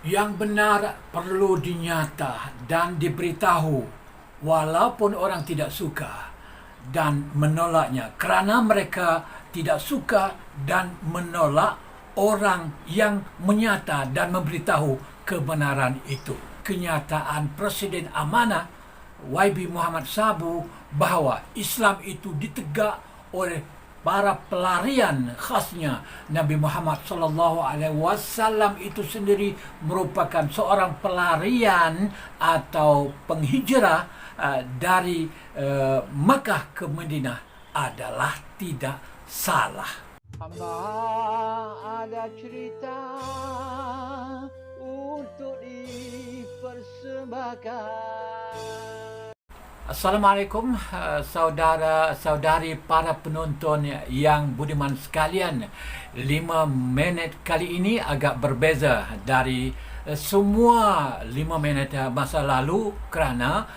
Yang benar perlu dinyata dan diberitahu walaupun orang tidak suka dan menolaknya, kerana mereka tidak suka dan menolak orang yang menyata dan memberitahu kebenaran itu. Kenyataan Presiden Amanah YB Muhammad Sabu bahawa Islam itu ditegak oleh para pelarian, khasnya Nabi Muhammad SAW itu sendiri merupakan seorang pelarian atau penghijrah dari Makkah ke Madinah adalah tidak salah. Hamba ada cerita untuk dipersembahkan. Assalamualaikum saudara-saudari para penonton yang budiman sekalian. 5 minit kali ini agak berbeza dari semua 5 minit masa lalu kerana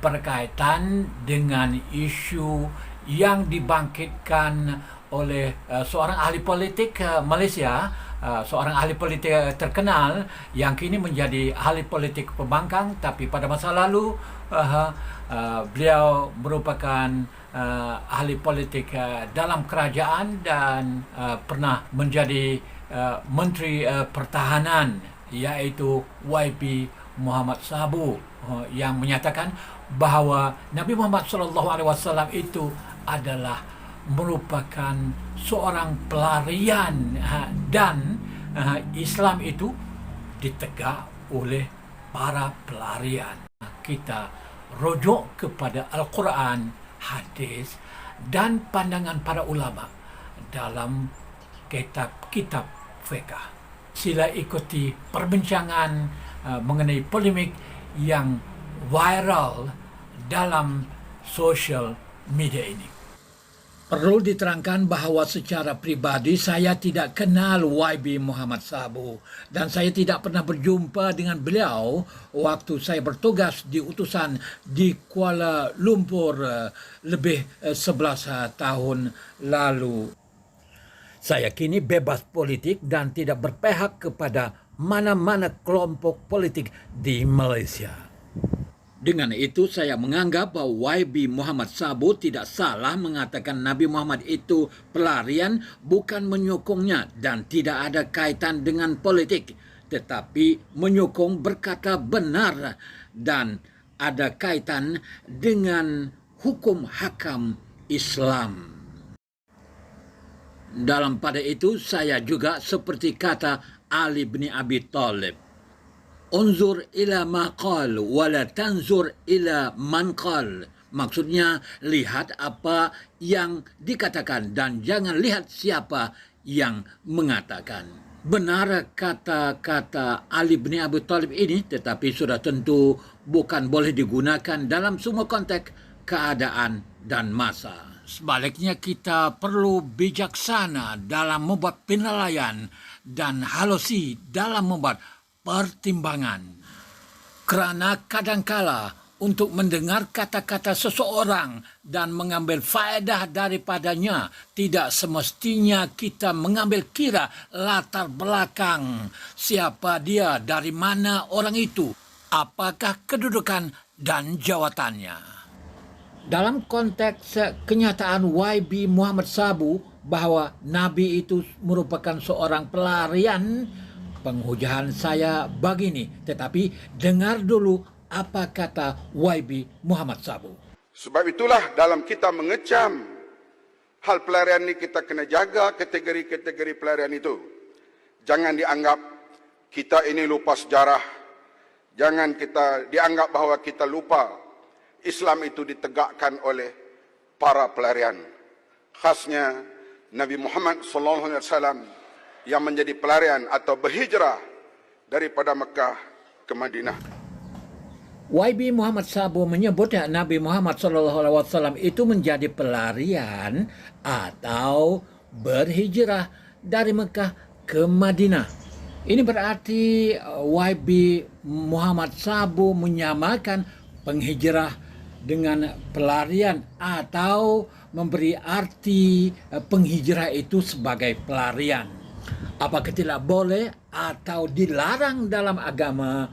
berkaitan dengan isu yang dibangkitkan oleh seorang ahli politik Malaysia, seorang ahli politik terkenal yang kini menjadi ahli politik pembangkang, tapi pada masa lalu beliau merupakan ahli politik dalam kerajaan dan pernah menjadi Menteri Pertahanan, iaitu YB Muhammad Sabu, yang menyatakan bahawa Nabi Muhammad SAW itu adalah merupakan seorang pelarian dan Islam itu ditegak oleh para pelarian. Kita rujuk kepada Al-Quran, hadis dan pandangan para ulama dalam kitab-kitab fiqh. Sila ikuti perbincangan mengenai polemik yang viral dalam sosial media ini. Perlu diterangkan bahawa secara pribadi saya tidak kenal YB Muhammad Sabu dan saya tidak pernah berjumpa dengan beliau waktu saya bertugas di utusan di Kuala Lumpur lebih 11 tahun lalu. Saya kini bebas politik dan tidak berpihak kepada mana-mana kelompok politik di Malaysia. Dengan itu, saya menganggap bahawa YB Muhammad Sabu tidak salah mengatakan Nabi Muhammad itu pelarian, bukan menyokongnya dan tidak ada kaitan dengan politik, tetapi menyokong berkata benar dan ada kaitan dengan hukum hakam Islam. Dalam pada itu, saya juga seperti kata Ali bin Abi Thalib, unzur ila ma qal wa la tanzur ila man qal. Maksudnya, lihat apa yang dikatakan dan jangan lihat siapa yang mengatakan. Benar kata-kata Ali bin Abi Thalib ini, tetapi sudah tentu bukan boleh digunakan dalam semua konteks, keadaan dan masa. Sebaliknya, kita perlu bijaksana dalam membuat penilaian dan halusi dalam membuat pertimbangan. Kerana kadangkala untuk mendengar kata-kata seseorang dan mengambil faedah daripadanya, tidak semestinya kita mengambil kira latar belakang siapa dia, dari mana orang itu, apakah kedudukan dan jawatannya. Dalam konteks kenyataan YB Muhammad Sabu bahawa Nabi itu merupakan seorang pelarian, penghujahan saya begini, tetapi dengar dulu apa kata YB Muhammad Sabu. Sebab itulah dalam kita mengecam hal pelarian ini, kita kena jaga kategori-kategori pelarian itu. Jangan dianggap kita ini lupa sejarah. Jangan kita dianggap bahawa kita lupa Islam itu ditegakkan oleh para pelarian. Khasnya Nabi Muhammad SAW yang menjadi pelarian atau berhijrah daripada Mekah ke Madinah. YB Muhammad Sabu menyebut Nabi Muhammad SAW itu menjadi pelarian atau berhijrah dari Mekah ke Madinah. Ini berarti YB Muhammad Sabu menyamakan penghijrah dengan pelarian atau memberi arti penghijrah itu sebagai pelarian. Apakah tidak boleh atau dilarang dalam agama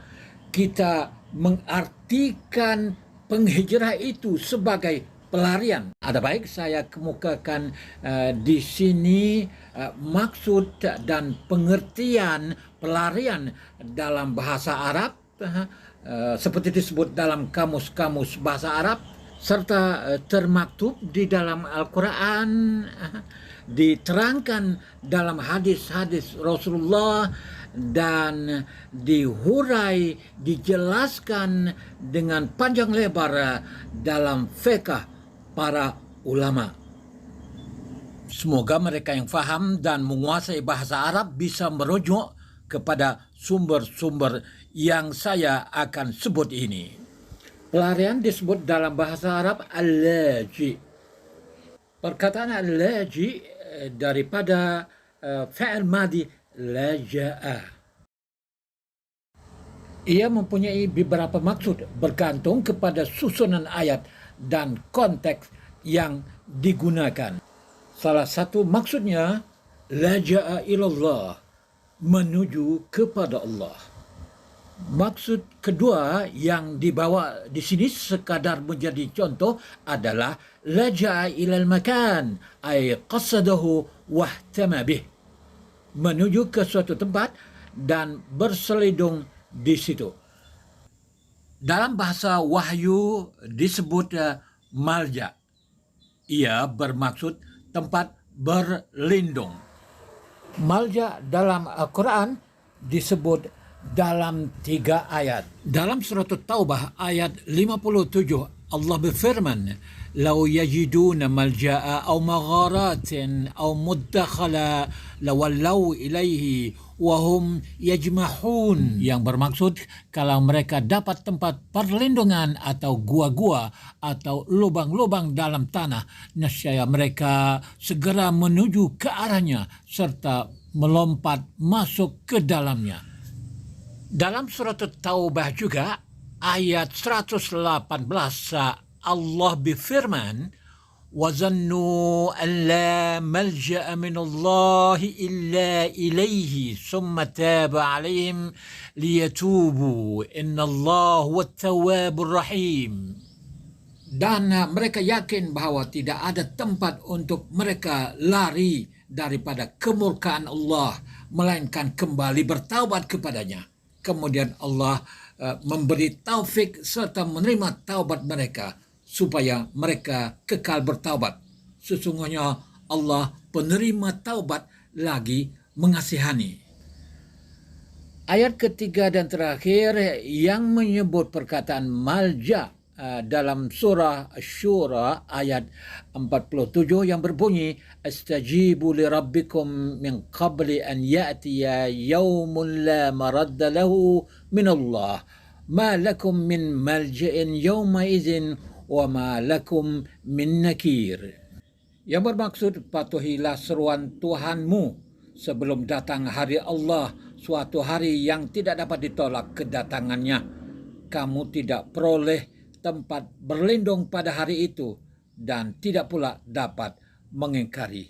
kita mengartikan penghijrah itu sebagai pelarian? Ada baik saya kemukakan di sini maksud dan pengertian pelarian dalam bahasa Arab seperti disebut dalam kamus-kamus bahasa Arab, serta termaktub di dalam Al-Quran, diterangkan dalam hadis-hadis Rasulullah, dan dihurai, dijelaskan dengan panjang lebar dalam fiqh para ulama. Semoga mereka yang faham dan menguasai bahasa Arab bisa merujuk kepada sumber-sumber yang saya akan sebut ini. Pelarian disebut dalam bahasa Arab al-laji. Perkataan al-laji daripada fi'il madi laja'a. Ia mempunyai beberapa maksud bergantung kepada susunan ayat dan konteks yang digunakan. Salah satu maksudnya laja'a ilallah, menuju kepada Allah. Maksud kedua yang dibawa di sini sekadar menjadi contoh adalah laja'a ilal makan, ay qasadahu wahtama bih, menuju ke suatu tempat dan berselidung di situ. Dalam bahasa wahyu disebut malja. Ia bermaksud tempat berlindung. Malja dalam Al-Quran disebut dalam 3 ayat. Dalam surat Taubah ayat 57 Allah berfirman, "Lau yajiduna malja'a aw magharatin aw muddakhala lawallau ilaihi wa hum yajmahun." Yang bermaksud kalau mereka dapat tempat perlindungan atau gua-gua atau lubang-lubang dalam tanah, nescaya mereka segera menuju ke arahnya serta melompat masuk ke dalamnya. Dalam surat Taubah juga ayat 118 Allah berfirman, وَظَنُّوا أَنْ لَا مَلْجَأَ مِنَ اللَّهِ إِلَّا إِلَيْهِ ثُمَّ تَابَ عَلَيْهِمْ لِيَتُوبُوا إِنَّ اللَّهَ هُوَ التَّوَّابُ الرَّحِيمُ. Dan mereka yakin bahwa tidak ada tempat untuk mereka lari daripada kemurkaan Allah, melainkan kembali bertaubat kepadanya. Kemudian Allah memberi taufik serta menerima taubat mereka supaya mereka kekal bertaubat. Sesungguhnya Allah penerima taubat lagi mengasihani. Ayat ketiga dan terakhir yang menyebut perkataan malja dalam surah Asy-Syura ayat 47 yang berbunyi, "Astajibu li rabbikum min qabli an ya'tiya yawmun la maradda lahu min Allah, ma lakum min malja'in yawma idzin wa ma lakum min nakir." Yang bermaksud, patuhilah seruan Tuhanmu sebelum datang hari Allah, suatu hari yang tidak dapat ditolak kedatangannya. Kamu tidak peroleh tempat berlindung pada hari itu dan tidak pula dapat mengingkari.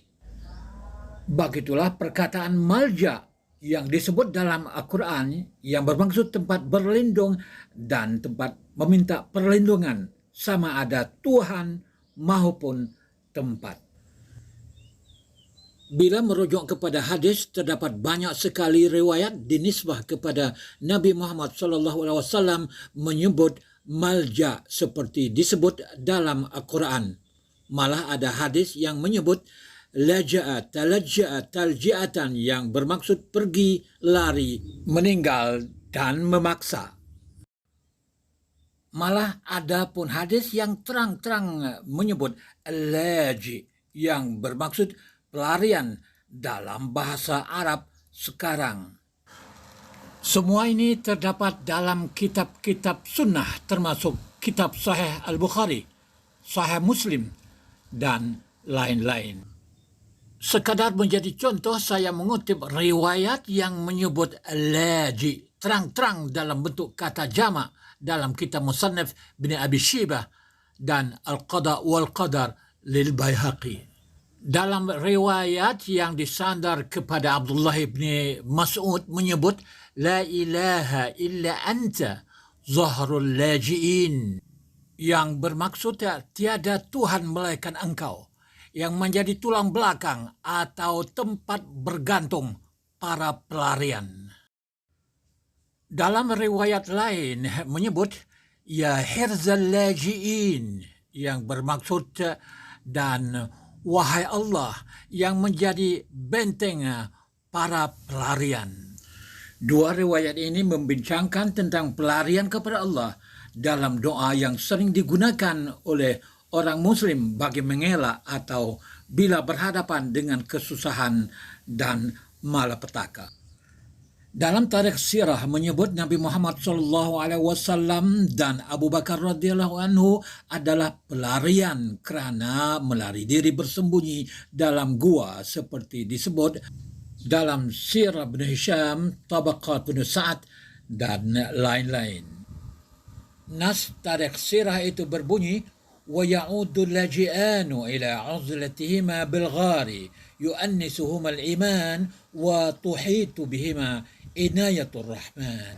Begitulah perkataan malja yang disebut dalam Al-Quran yang bermaksud tempat berlindung dan tempat meminta perlindungan, sama ada Tuhan maupun tempat. Bila merujuk kepada hadis, terdapat banyak sekali riwayat dinisbah kepada Nabi Muhammad SAW menyebut malja seperti disebut dalam Al-Quran. Malah ada hadis yang menyebut laja'a, talajja'a, talji'atan yang bermaksud pergi, lari, meninggal dan memaksa. Malah ada pun hadis yang terang-terang menyebut laji yang bermaksud pelarian dalam bahasa Arab sekarang. Semua ini terdapat dalam kitab-kitab sunnah termasuk kitab Sahih Al-Bukhari, Sahih Muslim, dan lain-lain. Sekadar menjadi contoh, saya mengutip riwayat yang menyebut laji terang-terang dalam bentuk kata jamak dalam kitab Musannaf bin Abi Syaibah dan Al-Qada wal Qadar lil Baihaqi. Dalam riwayat yang disandar kepada Abdullah bin Mas'ud menyebut, La ilaha illa anta zahrul laji'in. Yang bermaksud tiada Tuhan melainkan engkau, yang menjadi tulang belakang atau tempat bergantung para pelarian. Dalam riwayat lain menyebut, Ya hirzal laji'in, yang bermaksud dan wahai Allah yang menjadi benteng para pelarian. Dua riwayat ini membincangkan tentang pelarian kepada Allah dalam doa yang sering digunakan oleh orang Muslim bagi mengelak atau bila berhadapan dengan kesusahan dan malapetaka. Dalam tarikh sirah menyebut Nabi Muhammad SAW dan Abu Bakar radhiyallahu anhu adalah pelarian kerana melari diri bersembunyi dalam gua seperti disebut dalam Sirah bin Hisham, Tabaqat bin Sa'ad dan lain-lain. Nas tarikh sirah itu berbunyi, وَيَعُودُ اللَّجِئَانُ إِلَىٰ عُزْلَتِهِمَا بِالْغَارِ يُؤَنِّسُهُمَا الْإِيمَانُ وَتُحِيطُ بِهِمَا Inayatul Rahman.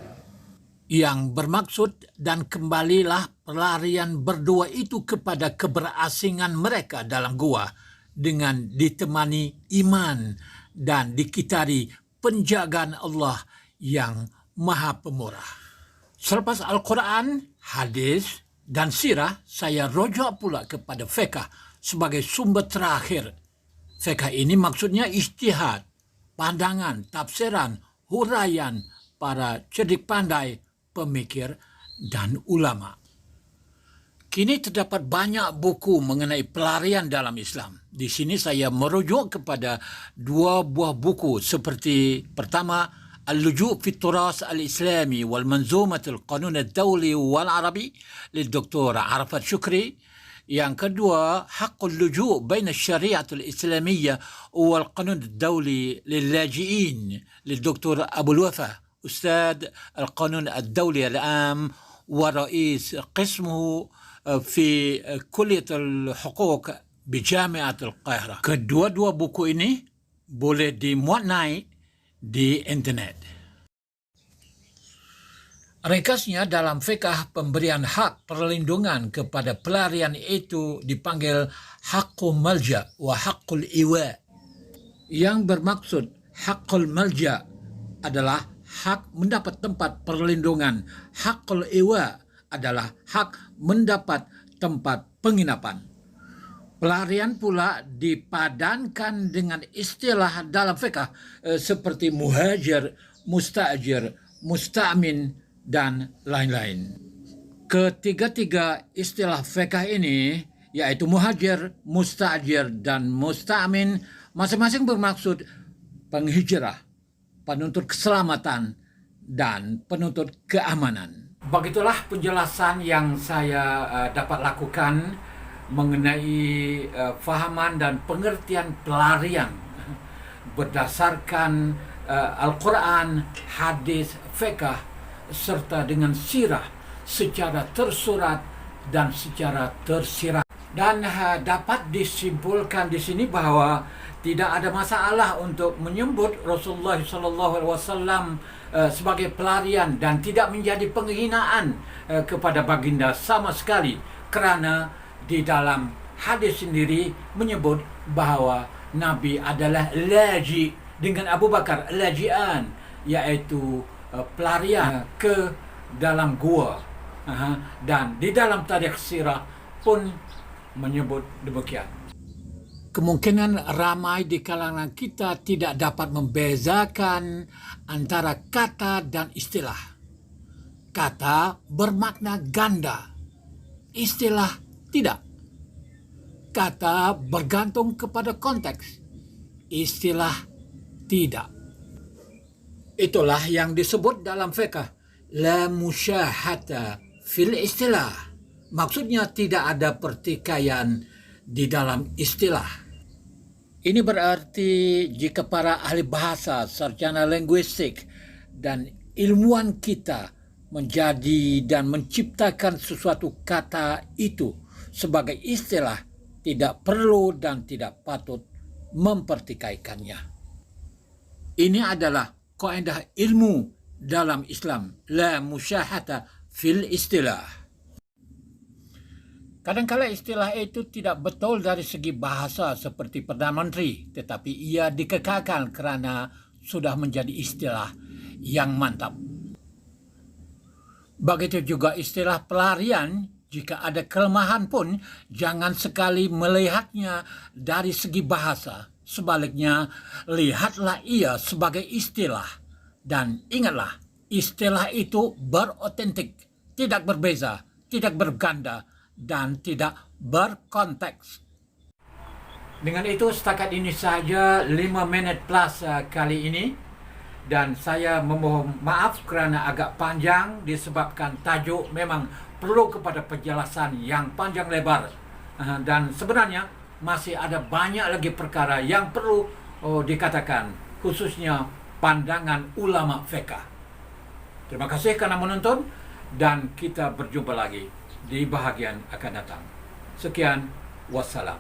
Yang bermaksud, dan kembalilah pelarian berdua itu kepada keberasingan mereka dalam gua dengan ditemani iman dan dikitari penjagaan Allah yang Maha Pemurah. Selepas Al-Quran, hadis dan sirah, saya rujuk pula kepada fiqh sebagai sumber terakhir. Fiqh ini maksudnya ijtihad, pandangan, tafsiran, huraian para cerdik pandai, pemikir dan ulama. Kini terdapat banyak buku mengenai pelarian dalam Islam. Di sini saya merujuk kepada dua buah buku seperti pertama, Al-Luju' fi Turas Al-Islami wal Manzumat Al-Qanun Al-Dawli wal-Arabi للدكتور عرفات شكري. Yang kedua, Haqqul Luju' bain al-Syari'at al-Islamiyya wal Qanun al-Dawli lil-Laji'in للدكتور أبو الوفا أستاذ القانون الدولي العام ورئيس قسمه في كلية الحقوق بجامعة القاهرة. Kedua-dua buku ini boleh dimuat naik di internet. Ringkasnya, dalam fiqh pemberian hak perlindungan kepada pelarian itu dipanggil Haqqul Malja' wa Haqqul Iwa. Yang bermaksud Haqqul Malja' adalah hak mendapat tempat perlindungan. Haqqul Iwa adalah hak mendapat tempat penginapan. Pelarian pula dipadankan dengan istilah dalam fiqh seperti muhajir, musta'jir, musta'min, dan lain-lain. Ketiga-tiga istilah fiqh ini, yaitu muhajir, musta'jir, dan musta'min, masing-masing bermaksud penghijrah, penuntut keselamatan, dan penuntut keamanan. Begitulah penjelasan yang saya dapat lakukan mengenai fahaman dan pengertian pelarian berdasarkan Al-Quran, hadis, fiqh, serta dengan sirah secara tersurat dan secara tersirat. Dan dapat disimpulkan di sini bahawa tidak ada masalah untuk menyebut Rasulullah SAW sebagai pelarian dan tidak menjadi penghinaan kepada baginda sama sekali, kerana di dalam hadis sendiri menyebut bahawa Nabi adalah laji dengan Abu Bakar, lajian, iaitu pelarian ke dalam gua. Dan di dalam tarikh sirah pun menyebut demikian. Kemungkinan ramai di kalangan kita tidak dapat membezakan antara kata dan istilah. Kata bermakna ganda, istilah tidak. Kata bergantung kepada konteks, istilah tidak. Itulah yang disebut dalam fiqh la musyahata fil istilah. Maksudnya tidak ada pertikaian di dalam istilah. Ini berarti jika para ahli bahasa, sarjana linguistik dan ilmuwan kita menjadi dan menciptakan sesuatu kata itu sebagai istilah, tidak perlu dan tidak patut mempertikaikannya. Ini adalah kaedah ilmu dalam Islam, la musyahata fil istilah. Kadang-kala istilah itu tidak betul dari segi bahasa seperti Perdana Menteri, tetapi ia dikekalkan kerana sudah menjadi istilah yang mantap. Begitu juga istilah pelarian, jika ada kelemahan pun jangan sekali melihatnya dari segi bahasa. Sebaliknya, lihatlah ia sebagai istilah. Dan ingatlah, istilah itu berotentik, tidak berbeza, tidak berganda, dan tidak berkonteks. Dengan itu setakat ini saja 5 minit plus kali ini. Dan saya memohon maaf kerana agak panjang disebabkan tajuk memang perlu kepada penjelasan yang panjang lebar. Dan sebenarnya masih ada banyak lagi perkara yang perlu dikatakan, khususnya pandangan ulama fiqh. Terima kasih kerana menonton dan kita berjumpa lagi di bahagian akan datang. Sekian, wassalam.